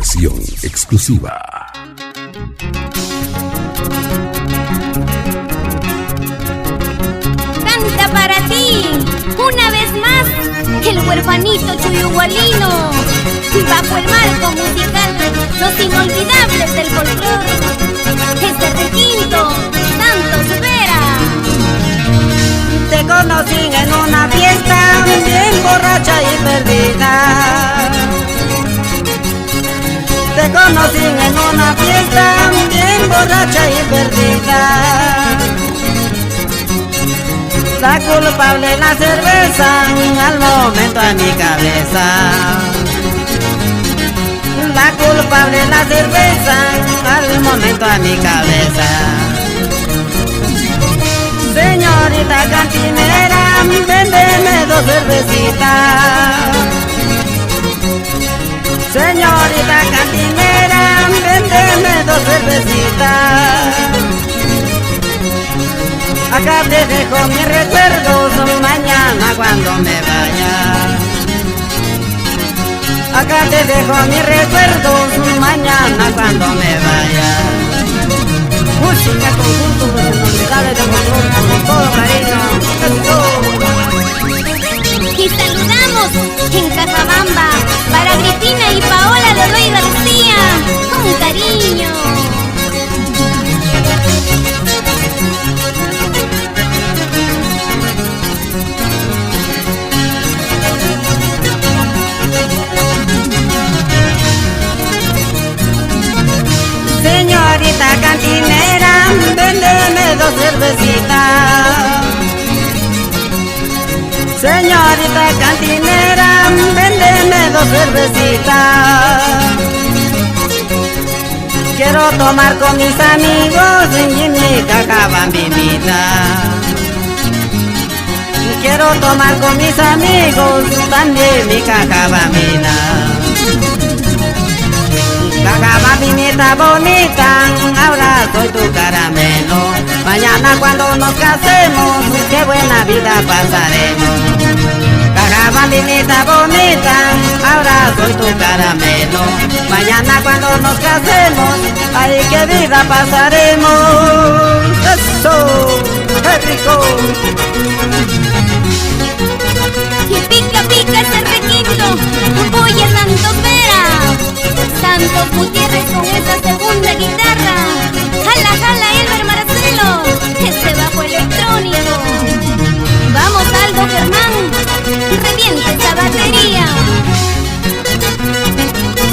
versión exclusiva. Canta para ti, una vez más, el huerfanito Chuyugualino. Bajo el marco musical, los inolvidables del folclore. Este requinto, Santos Vera. Te conocí en una fiesta, bien borracha y perdida. Te conocí en una fiesta, bien borracha y perdida. La culpable la cerveza, al momento a mi cabeza. La culpable la cerveza, al momento a mi cabeza. Señorita cantinera, véndeme 2 cervecitas. Señorita cantinera, véndeme 2 cervecitas. Acá te dejo mis recuerdos, mañana cuando me vaya. Acá te dejo mis recuerdos, mañana cuando me vaya. Música, conjunto, pues inolvidables de folclore, con todo cariño. Y saludamos en Cajabamba para Cristina y Paola Godoy García, con cariño. Señorita cantinera, véndeme 2 cervecitas. Señorita cantinera, véndeme 2 cervecitas. Quiero tomar con mis amigos en mi cacabambinita. Quiero tomar con mis amigos también mi cacabambina. Cacabambinita bonita, ahora soy tu caramelo. Mañana cuando nos casemos, qué buena vida pasaremos. Cacabambinita bonita, ahora soy tu caramelo. Mañana cuando nos casemos, ay, qué vida pasaremos. ¡Eso! ¡Qué rico!